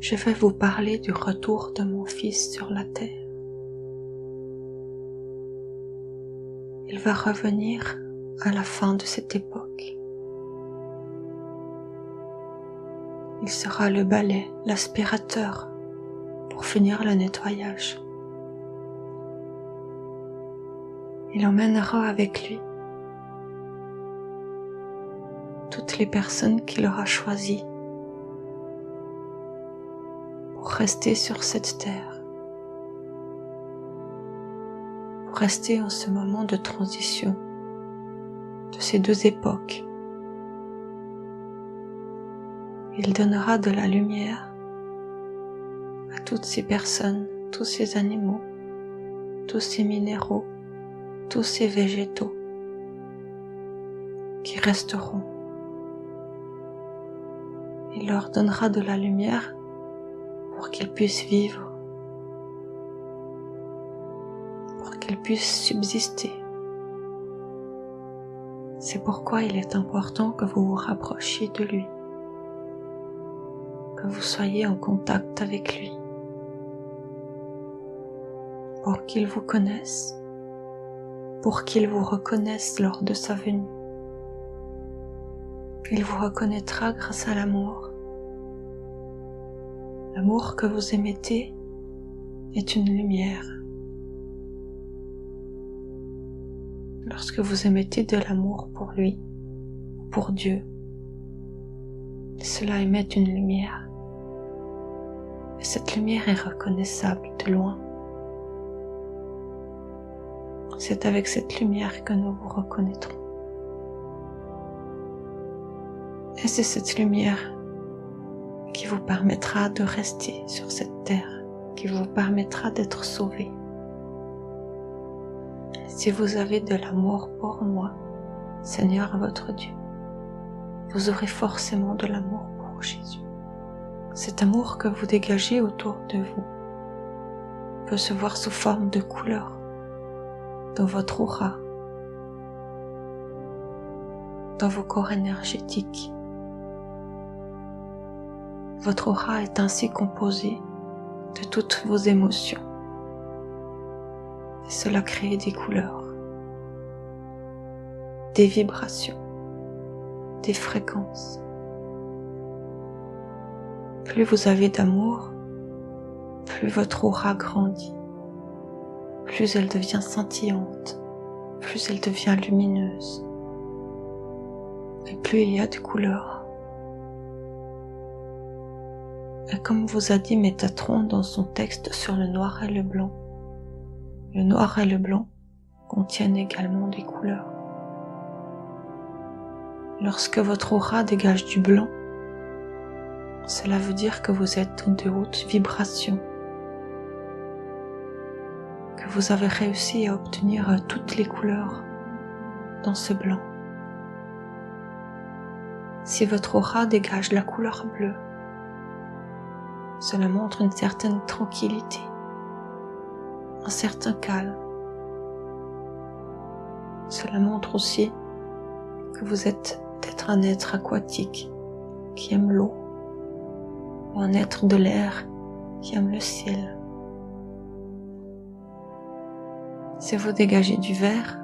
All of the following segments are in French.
je vais vous parler du retour de mon Fils sur la terre. Il va revenir à la fin de cette époque. Il sera le balai, l'aspirateur pour finir le nettoyage. Il emmènera avec lui toutes les personnes qu'il aura choisies pour rester sur cette terre, pour rester en ce moment de transition de ces deux époques. Il donnera de la lumière à toutes ces personnes, tous ces animaux, tous ces minéraux, tous ces végétaux qui resteront. Il leur donnera de la lumière pour qu'ils puissent vivre, pour qu'ils puissent subsister. C'est pourquoi il est important que vous vous rapprochiez de lui, que vous soyez en contact avec lui, pour qu'il vous connaisse, pour qu'il vous reconnaisse lors de sa venue. Il vous reconnaîtra grâce à l'amour. L'amour que vous émettez est une lumière. Lorsque vous émettez de l'amour pour lui, pour Dieu, cela émet une lumière. Et cette lumière est reconnaissable de loin. C'est avec cette lumière que nous vous reconnaîtrons. Et c'est cette lumière qui vous permettra de rester sur cette terre, qui vous permettra d'être sauvés. Si vous avez de l'amour pour moi, Seigneur votre Dieu, vous aurez forcément de l'amour pour Jésus. Cet amour que vous dégagez autour de vous peut se voir sous forme de couleurs dans votre aura, dans vos corps énergétiques. Votre aura est ainsi composée de toutes vos émotions. Et cela crée des couleurs, des vibrations, des fréquences. Plus vous avez d'amour, plus votre aura grandit, plus elle devient scintillante, plus elle devient lumineuse, et plus il y a de couleurs. Et comme vous a dit Métatron dans son texte sur le noir et le blanc contiennent également des couleurs. Lorsque votre aura dégage du blanc, cela veut dire que vous êtes de haute vibration, que vous avez réussi à obtenir toutes les couleurs dans ce blanc. Si votre aura dégage la couleur bleue, cela montre une certaine tranquillité, un certain calme. Cela montre aussi que vous êtes peut-être un être aquatique qui aime l'eau, ou un être de l'air qui aime le ciel. Si vous dégagez du vert,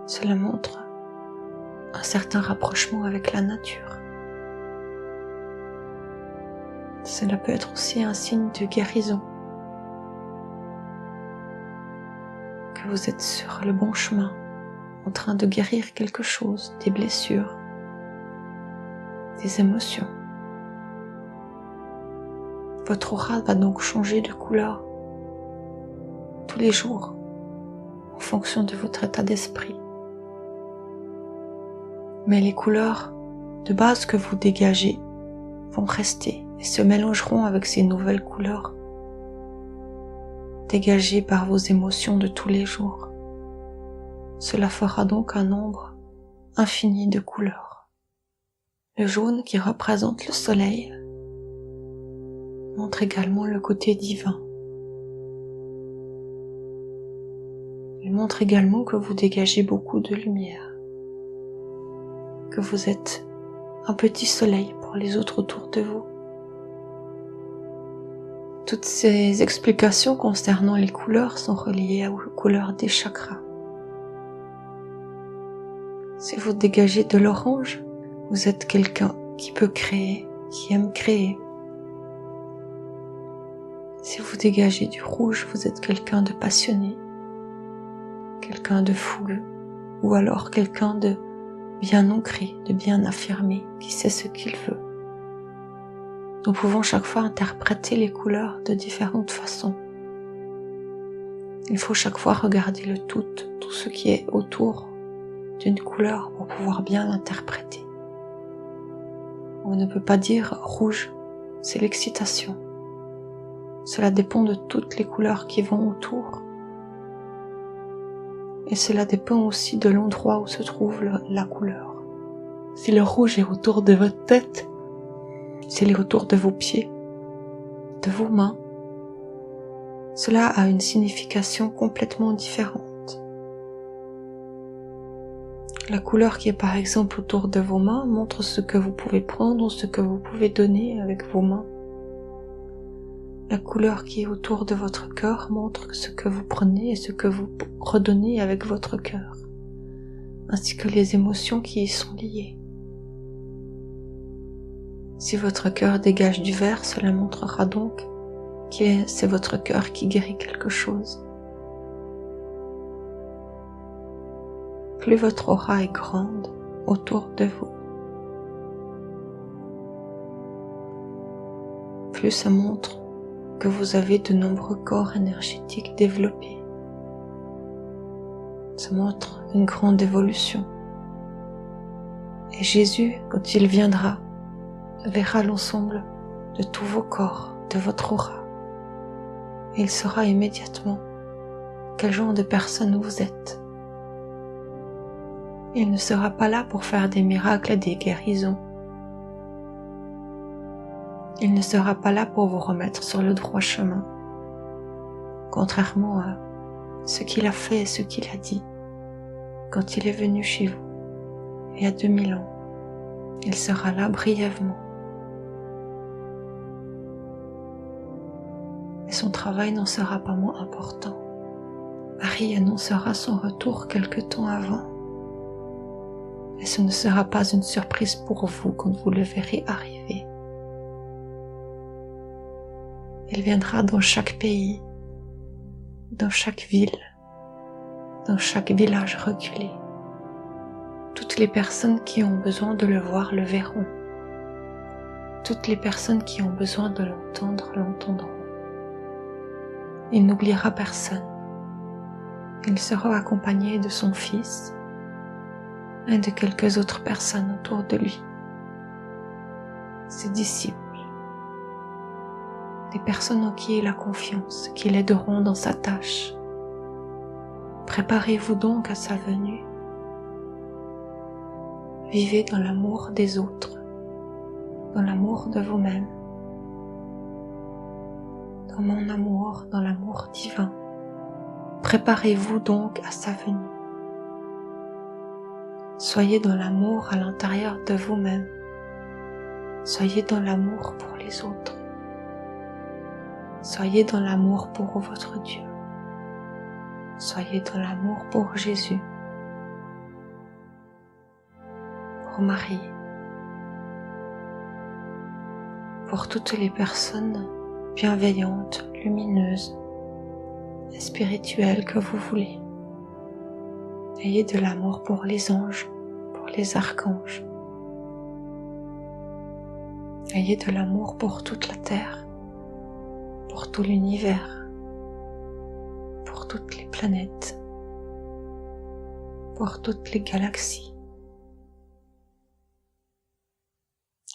cela montre un certain rapprochement avec la nature. Cela peut être aussi un signe de guérison, que vous êtes sur le bon chemin, en train de guérir quelque chose, des blessures, des émotions. Votre aura va donc changer de couleur tous les jours, en fonction de votre état d'esprit. Mais les couleurs de base que vous dégagez vont rester et se mélangeront avec ces nouvelles couleurs dégagées par vos émotions de tous les jours. Cela fera donc un nombre infini de couleurs. Le jaune qui représente le soleil montre également le côté divin. Il montre également que vous dégagez beaucoup de lumière, que vous êtes un petit soleil pour les autres autour de vous, Toutes ces explications concernant les couleurs sont reliées aux couleurs des chakras. Si vous dégagez de l'orange, vous êtes quelqu'un qui peut créer, qui aime créer. Si vous dégagez du rouge, vous êtes quelqu'un de passionné, quelqu'un de fougueux, ou alors quelqu'un de bien ancré, de bien affirmé, qui sait ce qu'il veut. Nous pouvons chaque fois interpréter les couleurs de différentes façons. Il faut chaque fois regarder le tout ce qui est autour d'une couleur pour pouvoir bien l'interpréter. On ne peut pas dire rouge, c'est l'excitation. Cela dépend de toutes les couleurs qui vont autour. Et cela dépend aussi de l'endroit où se trouve la couleur. Si le rouge est autour de votre tête, s'il est autour de vos pieds, de vos mains, cela a une signification complètement différente. La couleur qui est par exemple autour de vos mains montre ce que vous pouvez prendre ou ce que vous pouvez donner avec vos mains. La couleur qui est autour de votre cœur montre ce que vous prenez et ce que vous redonnez avec votre cœur, ainsi que les émotions qui y sont liées. Si votre cœur dégage du vert, cela montrera donc que c'est votre cœur qui guérit quelque chose. Plus votre aura est grande autour de vous, plus ça montre que vous avez de nombreux corps énergétiques développés. Ça montre une grande évolution. Et Jésus, quand il viendra, verra l'ensemble de tous vos corps, de votre aura. Et il saura immédiatement quel genre de personne vous êtes. Il ne sera pas là pour faire des miracles et des guérisons. Il ne sera pas là pour vous remettre sur le droit chemin, contrairement à ce qu'il a fait et ce qu'il a dit quand il est venu chez vous, il y a 2000 ans. Il sera là brièvement. Et son travail n'en sera pas moins important. Marie annoncera son retour quelque temps avant. Et ce ne sera pas une surprise pour vous quand vous le verrez arriver. Il viendra dans chaque pays, dans chaque ville, dans chaque village reculé. Toutes les personnes qui ont besoin de le voir le verront. Toutes les personnes qui ont besoin de l'entendre l'entendront. Il n'oubliera personne. Il sera accompagné de son fils et de quelques autres personnes autour de lui. Ses disciples. Des personnes en qui il a confiance, qui l'aideront dans sa tâche. Préparez-vous donc à sa venue. Vivez dans l'amour des autres, dans l'amour de vous-même, dans mon amour, dans l'amour divin. Préparez-vous donc à sa venue. Soyez dans l'amour à l'intérieur de vous-même. Soyez dans l'amour pour les autres. Soyez dans l'amour pour votre Dieu. Soyez dans l'amour pour Jésus, pour Marie, pour toutes les personnes bienveillantes, lumineuses et spirituelles que vous voulez. Ayez de l'amour pour les anges, pour les archanges. Ayez de l'amour pour toute la terre, pour tout l'univers, pour toutes les planètes, pour toutes les galaxies.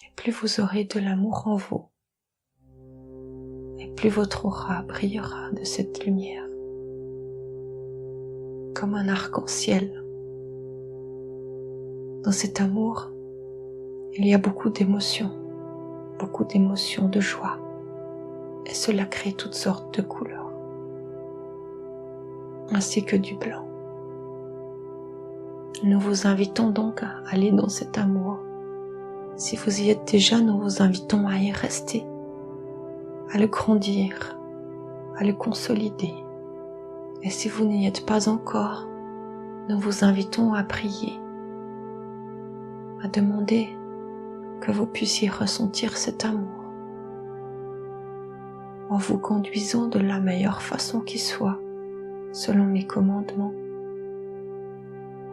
Et plus vous aurez de l'amour en vous, et plus votre aura brillera de cette lumière, comme un arc-en-ciel. Dans cet amour, il y a beaucoup d'émotions de joie, et cela crée toutes sortes de couleurs, ainsi que du blanc. Nous vous invitons donc à aller dans cet amour. Si vous y êtes déjà, nous vous invitons à y rester, à le grandir, à le consolider. Et si vous n'y êtes pas encore, nous vous invitons à prier, à demander que vous puissiez ressentir cet amour en vous conduisant de la meilleure façon qui soit, selon mes commandements,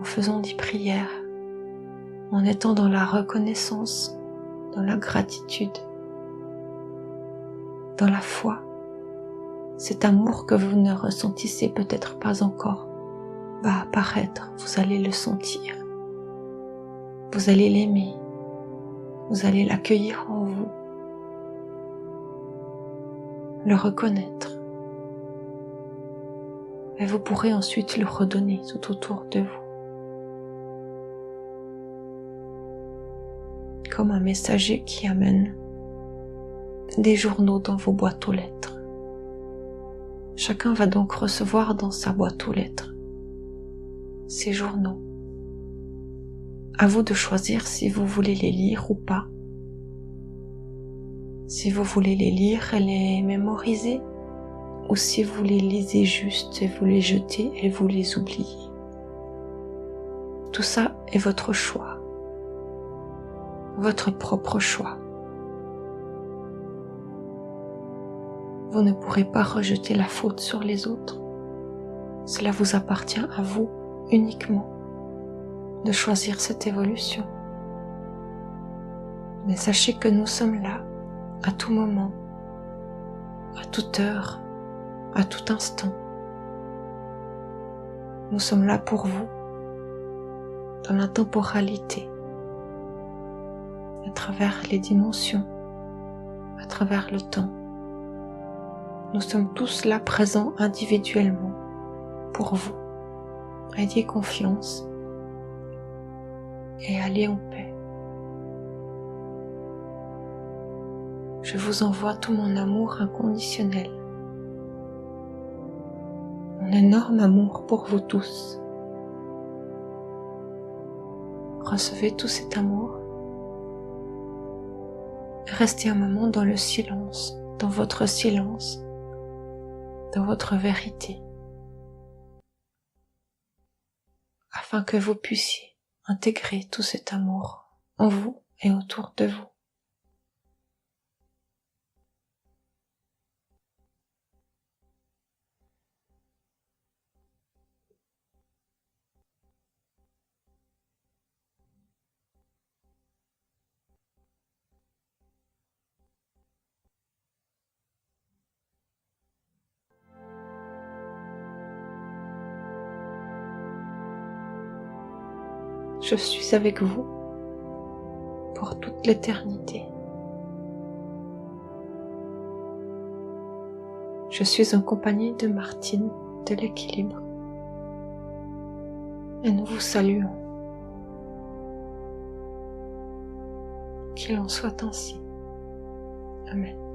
en faisant des prières, en étant dans la reconnaissance, dans la gratitude, dans la foi. Cet amour que vous ne ressentissez peut-être pas encore va apparaître, vous allez le sentir. Vous allez l'aimer, vous allez l'accueillir en vous, le reconnaître. Et vous pourrez ensuite le redonner tout autour de vous. Comme un messager qui amène des journaux dans vos boîtes aux lettres. Chacun va donc recevoir dans sa boîte aux lettres ces journaux. À vous de choisir si vous voulez les lire ou pas. Si vous voulez les lire et les mémoriser, ou si vous les lisez juste et vous les jetez et vous les oubliez. Tout ça est votre choix, votre propre choix. Vous ne pourrez pas rejeter la faute sur les autres. Cela vous appartient à vous uniquement de choisir cette évolution. Mais sachez que nous sommes là à tout moment, à toute heure, à tout instant. Nous sommes là pour vous, dans la temporalité, à travers les dimensions, à travers le temps. Nous sommes tous là présents individuellement pour vous. Ayez confiance et allez en paix. Je vous envoie tout mon amour inconditionnel, mon énorme amour pour vous tous. Recevez tout cet amour et restez un moment dans le silence, dans votre silence, dans votre vérité, afin que vous puissiez intégrer tout cet amour en vous et autour de vous. Je suis avec vous pour toute l'éternité. Je suis en compagnie de Martine de l'équilibre et nous vous saluons. Qu'il en soit ainsi. Amen.